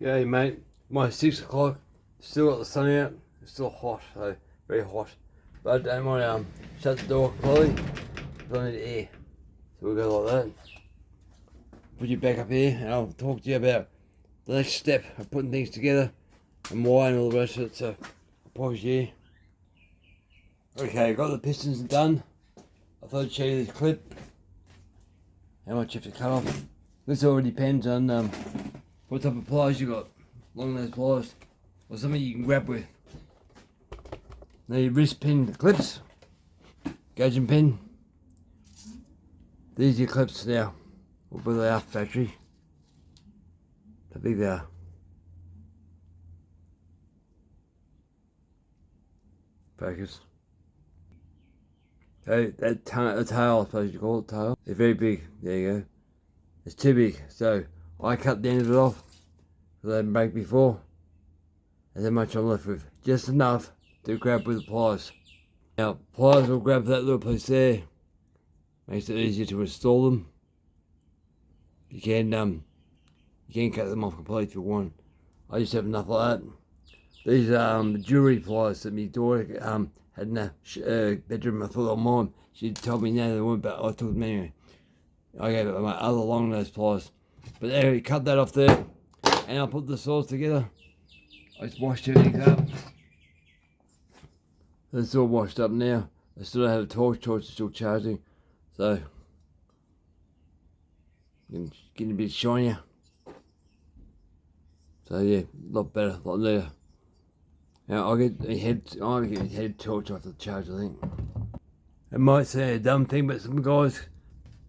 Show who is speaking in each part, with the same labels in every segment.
Speaker 1: Yeah, mate. My 6 o'clock. Still got the sun out. It's still hot, so very hot. But I don't want to shut the door completely. I need air. So we'll go like that. Put you back up here, and I'll talk to you about the next step of putting things together and why and all the rest of it. So I'll pause here. Okay, got the pistons done. I thought I'd show you this clip. How much you have to cut off. This already depends on what type of pliers you got. Long nose pliers or something you can grab with. Now your wrist pin clips, gauging pin. These are your clips now. Where they are factory. How big they are. Focus. Okay, that tail, I suppose you call it tail. They're very big. There you go. It's too big, so I cut the end of it off. So they didn't break before. And then much I'm left with. Just enough to grab with the pliers. Now, pliers will grab that little piece there. Makes it easier to install them. You can cut them off completely if you want. I just have enough like that. These are jewellery pliers that my daughter had in the bedroom. I thought on mine. She told me no they weren't, but I took them anyway. I gave it my other long nose pliers. But anyway, cut that off there, and I'll put the saws together. I just washed everything up. It's all washed up now. I still don't have a torch. Torch is still charging, so getting a bit shinier. So yeah, a lot better, a lot neater. Now I'll get the head torch off the charge, I think. It might say a dumb thing, but some guys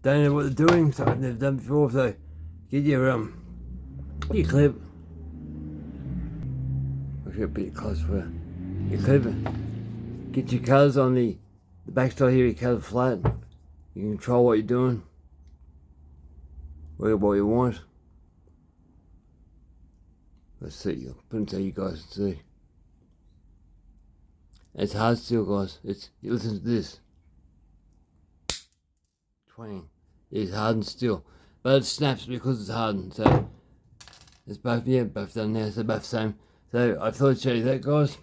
Speaker 1: don't know what they're doing, so I've never done before. So get your clip. I'll get a bit close for your clip. Get your colours on the back side here. You cut it flat. You can control what you're doing. What you want. Let's see. I'll put it so you guys can see. It's hard steel, guys. You listen to this. Twang. It's hardened steel, but it snaps because it's hardened. So it's both done now. So both same. So I thought I'd show you that, guys.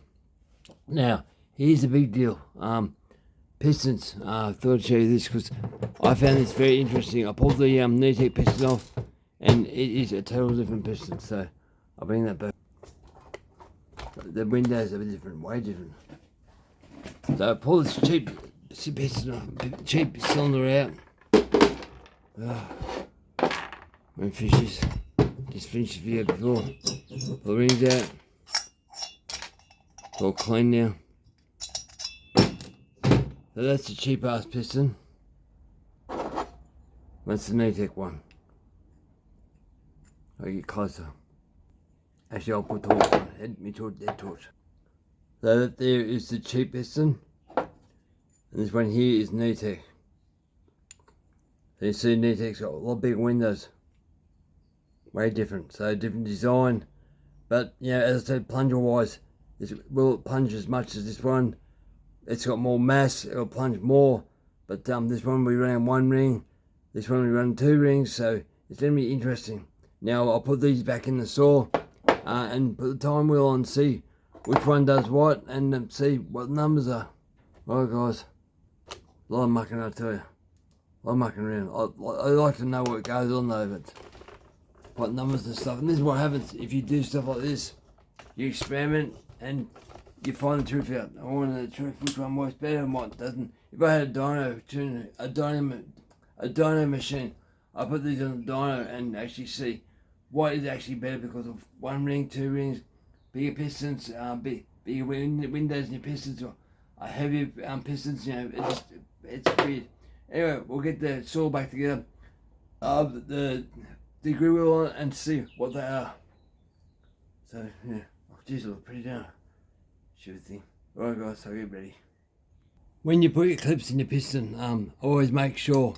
Speaker 1: Now here's the big deal. Pistons. I thought I'd show you this because I found this very interesting. I pulled the Neo-tec piston off, and it is a total different piston. So I'll bring that back. The windows are different, way different. So I pull this cheap piston off, cheap cylinder out. My fishes. Just finished the video before. Pull the rings out. It's all clean now. So that's a cheap ass piston. That's the Neo-tec one. I'll get closer. Actually, I'll put torch on. Head torch. So that there is the cheap piston. And this one here is Neo-tec. So you see Neo-tec's got a lot bigger windows. Way different. So different design. But yeah, as I said, plunger wise, will it plunge as much as this one? It's got more mass, it'll plunge more. But this one we ran one ring. This one we run 2 rings. So it's going to be interesting. Now I'll put these back in the saw. And put the time wheel on and see which one does what, and see what the numbers are. Right, guys, a lot of mucking, I tell you, a lot of mucking around. I like to know what goes on though, but what numbers and stuff. And this is what happens if you do stuff like this. You experiment and you find the truth out. I want to know the truth, which one works better and what doesn't. If I had a dyno machine, I put these on the dyno and actually see what is actually better because of 1 ring, 2 rings, bigger pistons, bigger windows in your pistons, or heavier pistons. You know, it's weird. Anyway, we'll get the saw back together, the degree wheel on it, and see what they are. So yeah, oh geez, it looks pretty down. Shoot thing. Alright, guys, so get ready. When you put your clips in your piston, always make sure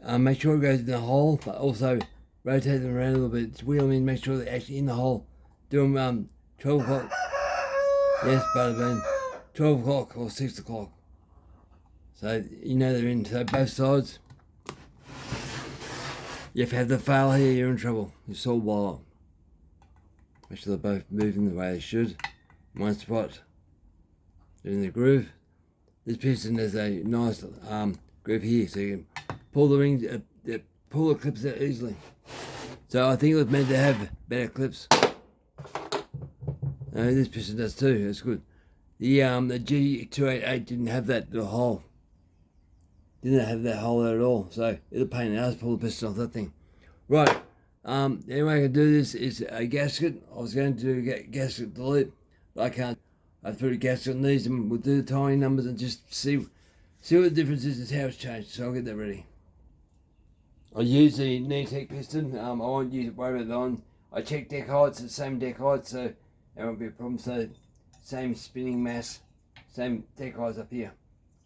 Speaker 1: it goes in the hole, but also rotate them around a little bit. Wheel them in, make sure they're actually in the hole. Do them 12 o'clock. Yes, Butterbean. 12 o'clock or 6 o'clock. So you know they're in. So both sides. If you have the fail here, you're in trouble. Your saw will blow up. Make sure they're both moving the way they should. One spot. In the groove. This piston has a nice groove here, so you can pull the rings, pull the clips out easily. So I think it was meant to have better clips. This piston does too. That's good. The G288 didn't have that little hole. Didn't have that hole there at all. So it's a pain in the ass to pull the piston off that thing. Right. The only way I can do this is a gasket. I was going to get gasket delete, but I can't. I threw the gasket on these and we'll do the tiny numbers and just see what the difference is and how it's changed. So I'll get that ready. I use the Neo-tec piston. I won't worry about that one. I check deck heights, the same deck height, so there won't be a problem. So same spinning mass, same deck heights up here.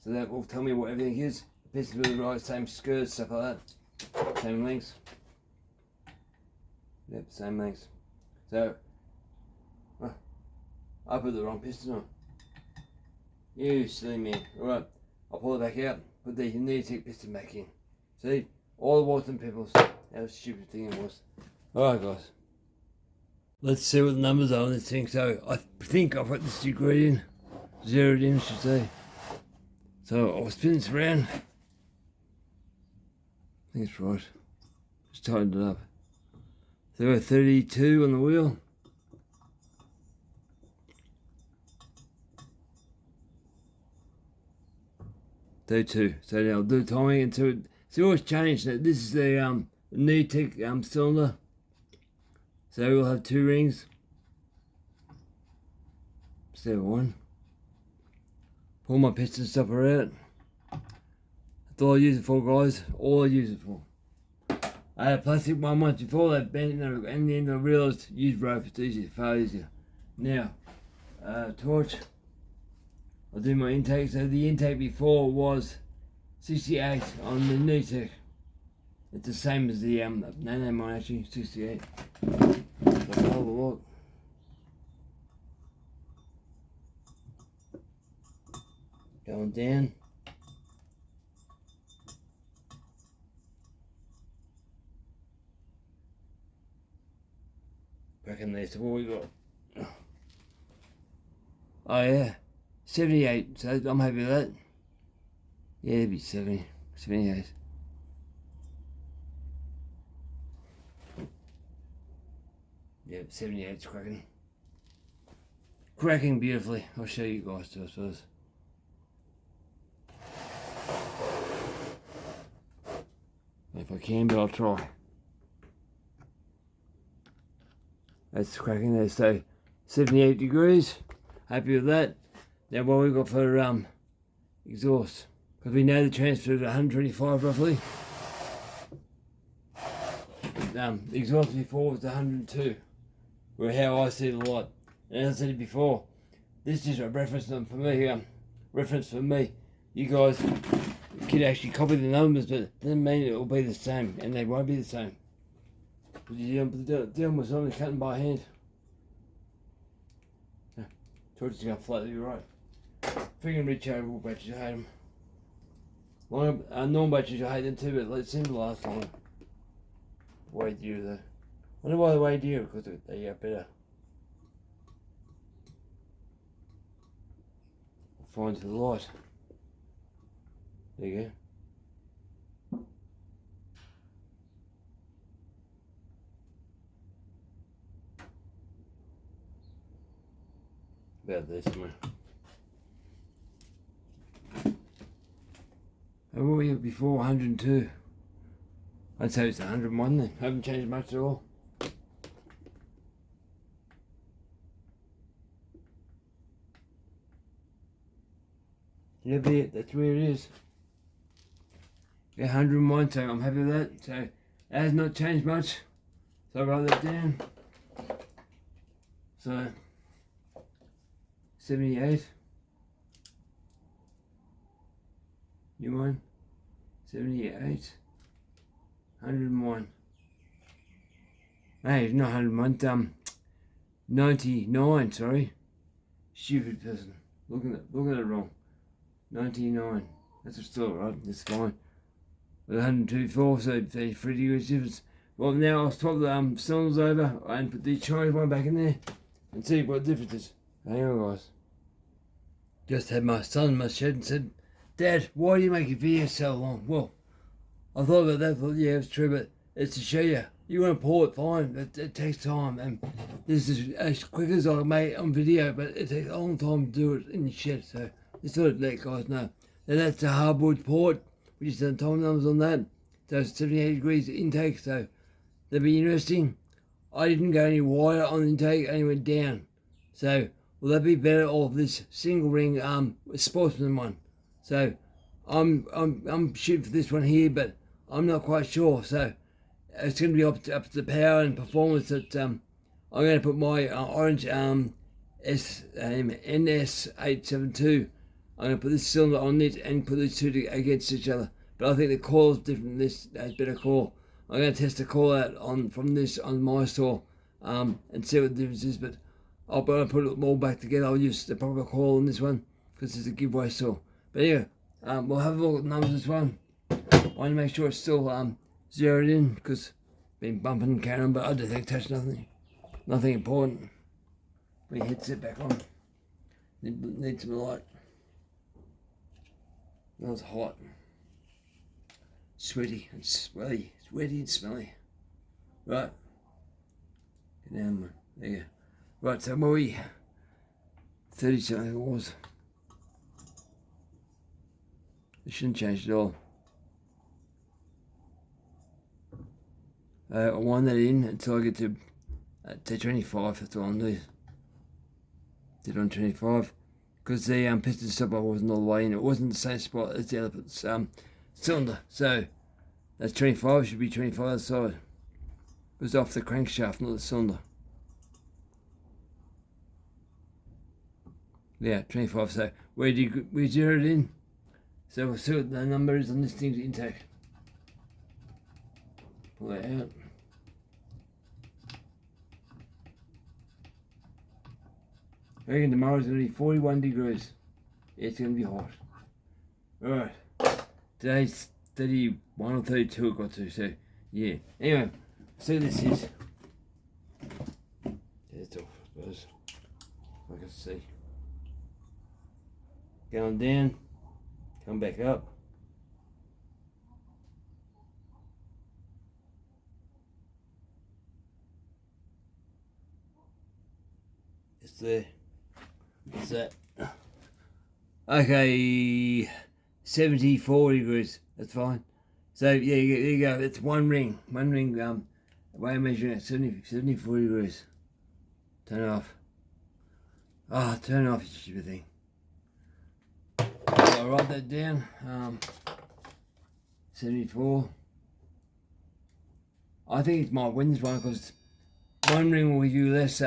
Speaker 1: So that will tell me what everything is. The piston with the right, same skirts, stuff like that. Same lengths. Yep, same lengths. So I put the wrong piston on. You silly man. Alright, I'll pull it back out, put the Neo-tec piston back in. See? All the warts and pimples. How stupid thing it was. Alright guys. Let's see what the numbers are on this thing. So I think I've got this degree in. Zeroed in, I should say. So I'll spin this around. I think it's right. Just tightened it up. So we're 32 on the wheel. 32. So now I'll do timing and see what's changed. Now, this is the Neo-tec cylinder. So we'll have 2 rings instead of 1. Pull my piston stopper out. That's all I use it for, guys. All I use it for. I had a plastic one once before, that bent and then I realised use rope, it's easier, far easier. Now, torch. I'll do my intake. So the intake before was 68 on the Neo-tec. It's the same as the Nano mine actually, 68. Let's have a look. Going down. Back in there, so what we got? Oh yeah. 78, so I'm happy with that. Yeah, it'd be 70, 78. Yeah, 78's cracking. Cracking beautifully. I'll show you guys too, I suppose. If I can, but I'll try. That's cracking there, so 78 degrees. Happy with that. Now what we've got for exhaust, because we know the transfer is 125 roughly. The exhaust before was 102, where how I see the light. And as I said before, this is a reference for me. You guys could actually copy the numbers, but it doesn't mean it will be the same, and they won't be the same. But you're dealing with something cutting by hand. Torch is going to float you right. Freaking rechargeable batteries, I hate them. Normal batteries, I hate them too, but they seem to last longer. Way dearer though. I wonder why they're way dearer, because they are better. I'll find to the light. There you go. About there somewhere. How were we before? 102. I'd say it's 101 then. Haven't changed much at all. Yeah, that's where it is. Yeah, 101, so I'm happy with that. So it has not changed much. So I'll write that down. So 78. You mind? 78. 101. Hey, not 101. 99. Sorry. Stupid person. Looking at it wrong. 99. That's still right. That's fine. With 102.4, so 33 degrees difference. Well, now I'll swap the cylinders over and put the Chinese one back in there and see what the difference is. Hang on, guys. Just had my son in my shed and said, "Dad, why do you make your videos so long?" Well, I thought about that, thought, yeah, it's true, but it's to show you. You want to pour it, fine, but it takes time, and this is as quick as I make on video, but it takes a long time to do it in the shed, so just thought I'd let you guys know. Now that's the hardwood port, which is the time numbers on that, so it's 78 degrees intake, so that'll be interesting. I didn't go any wider on the intake, only went down, so will that be better off this single ring sportsman one? So I'm shooting for this one here, but I'm not quite sure, so it's going to be up to the power and performance that I'm going to put my orange NS872. I'm going to put this cylinder on it and put these two against each other. But I think the coil is different. This has better coil. I'm going to test the coil out from this on my saw and see what the difference is. But I'll put it all back together. I'll use the proper coil on this one because it's a giveaway saw. But yeah, we'll have a look at the numbers of this one. I want to make sure it's still zeroed in because I've been bumping and carrying, but I don't think touch nothing important. Put your headset back on. Need some light. That was hot, sweaty and smelly. It's wetty and smelly. Right, get down, man. There you go. Right, so where we 30 something it was. It shouldn't change at all. I wind that in until I get to 25. That's all I'm doing. Did on 25 because the piston stopper wasn't all the way in. It wasn't the same spot as the other cylinder. So that's 25. Should be 25 other side. It was off the crankshaft, not the cylinder. Yeah, 25. So we zeroed in. So we'll see what the number is on this thing's intake. Pull that out. I reckon tomorrow's going to be 41 degrees. Yeah, it's going to be hot. Alright. Today's 31 or 32 it got to, so yeah. Anyway, see what this is. It's off, I suppose. I can see. Going down. Come back up. It's there. What's that? Okay, 74 degrees. That's fine. So yeah, there you go. That's one ring. One ring. Way of measuring it. 74 degrees. Turn it off. Ah, turn it off, you stupid thing. I'll write that down. 74. I think it might win this one because one ring will give you less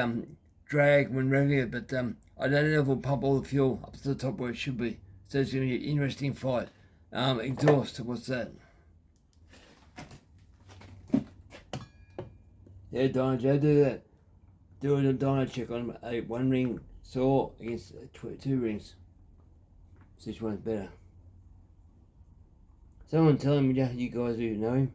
Speaker 1: drag when revving it, but I don't know if it'll pump all the fuel up to the top where it should be. So it's going to be an interesting fight. Exhaust, what's that? Yeah, Dino Joe, do that. Do a dyno check on a one ring saw against two rings. See which one's better. Someone tell him, you guys who know him.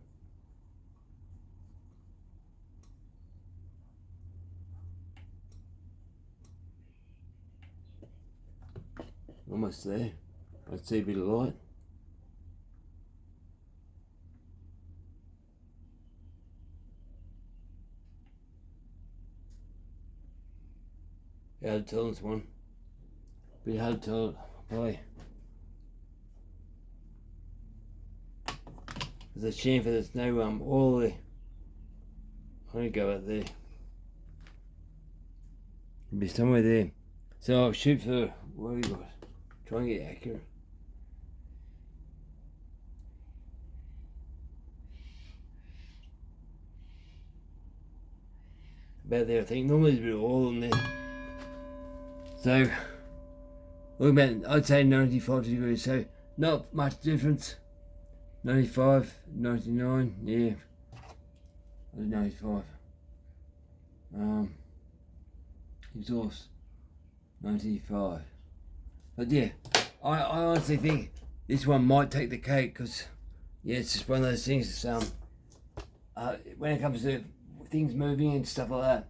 Speaker 1: Almost there. I see a bit of light. Hard to tell this one. Bit hard to tell, probably. There's a chamfer, there's no oil there. I'm gonna go out there. It'll be somewhere there. So I'll shoot for what we got. Try and get accurate. About there, I think. Normally there's a bit of oil in there. So, look about, I'd say 95 degrees, so not much difference. 95, 99, yeah. 95. Exhaust, 95. But yeah, I honestly think this one might take the cake because, yeah, it's just one of those things. It's, when it comes to things moving and stuff like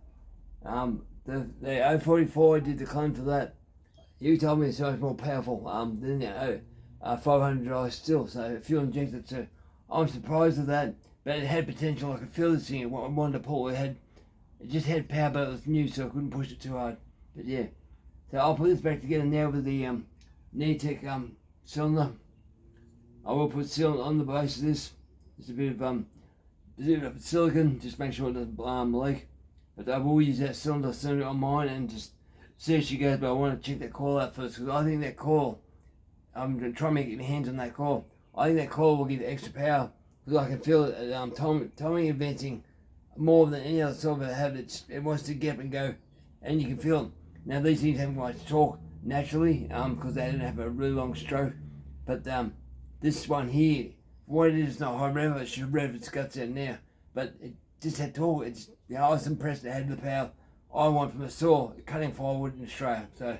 Speaker 1: that. The 044 I did the clone for that. You told me it's so much more powerful than the 500 still. So fuel injected. So I'm surprised with that. But it had potential. I could feel this thing. I wanted to pull. It just had power, but it was new, so I couldn't push it too hard. But yeah. So I'll put this back together now with the Neo-tec cylinder. I will put sealant on the base of this. Just a bit of silicon, just make sure it doesn't leak. But I will use that cylinder on mine and just see how she goes. But I want to check that coil out first, because I think that coil, I'm going to try and get my hands on that coil. I think that coil will give extra power, because I can feel it timing advancing more than any other cylinder I have. It wants to get up and go, and you can feel it. Now these things haven't much torque naturally, because they don't have a really long stroke. But this one here, what it is, not high rev. It should rev its guts out now, but it just had torque. I was impressed it had the power I want from a saw, cutting firewood in Australia. So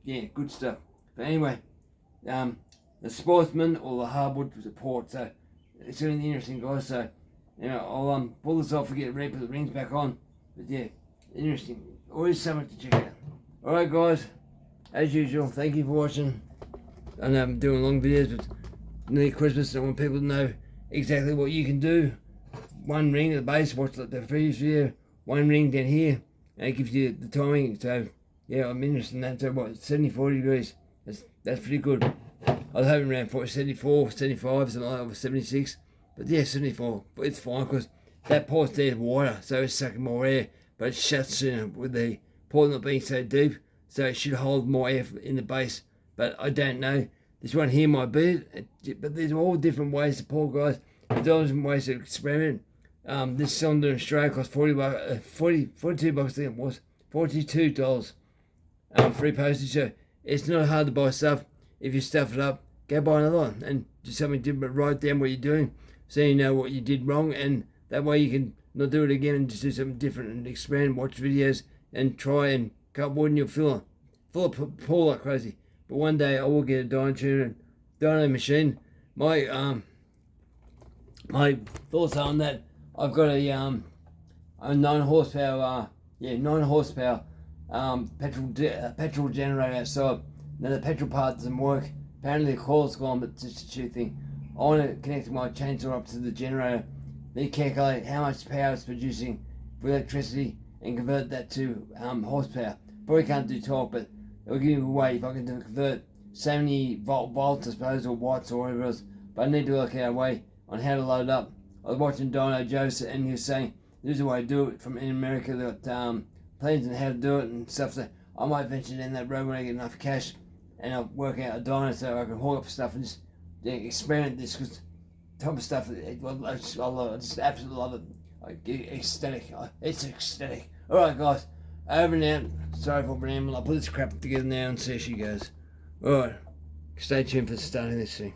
Speaker 1: yeah, good stuff. But anyway, the Sportsman or the hardwood support. So it's really interesting, guys. So I'll pull this off and get ready, put the rings back on. But yeah, interesting. Always something to check out. All right, guys. As usual, thank you for watching. I know I'm doing long videos, but near Christmas, I want people to know exactly what you can do. One ring at the base, watch the previous video, one ring down here, and it gives you the timing. So yeah, I'm interested in that. So what, 74 degrees, that's pretty good. I was hoping around 74, 75, something like that, or 76, but yeah, 74, but it's fine, because that port's there is wider, so it's sucking more air, but it shuts sooner with the port not being so deep, so it should hold more air in the base. But I don't know. This one here might be it, but there's all different ways to pour, guys. There's all different ways to experiment. This cylinder in Australia cost $42 I think it was, $42. Free postage, so it's not hard to buy stuff. If you stuff it up, go buy another one and do something different, but write down what you're doing so you know what you did wrong, and that way you can not do it again and just do something different and expand, watch videos and try and cut wood, and you'll fill pull like crazy. But one day I will get a dyno machine. My thoughts on that, I've got a 9 horsepower, 9 horsepower petrol generator outside. Now the petrol part doesn't work. Apparently the coil's gone, but it's just a cheap thing. I want to connect my chainsaw up to the generator, then calculate how much power it's producing for electricity and convert that to horsepower. Probably can't do torque, but it'll give me a way if I can convert 70 volts, I suppose, or watts or whatever else. But I need to work out a way on how to load up. I was watching Dyno Joe, and he was saying there's a way to do it from in America. They've got plans on how to do it and stuff. So I might venture down that road when I get enough cash, and I'll work out a dyno so I can haul up stuff and just experiment this, because type of stuff I love it. I just absolutely love it. I get ecstatic. It's ecstatic. All right, guys. Over and out. Sorry for rambling. I'll put this crap together now and see how she goes. Alright. Stay tuned for starting this thing.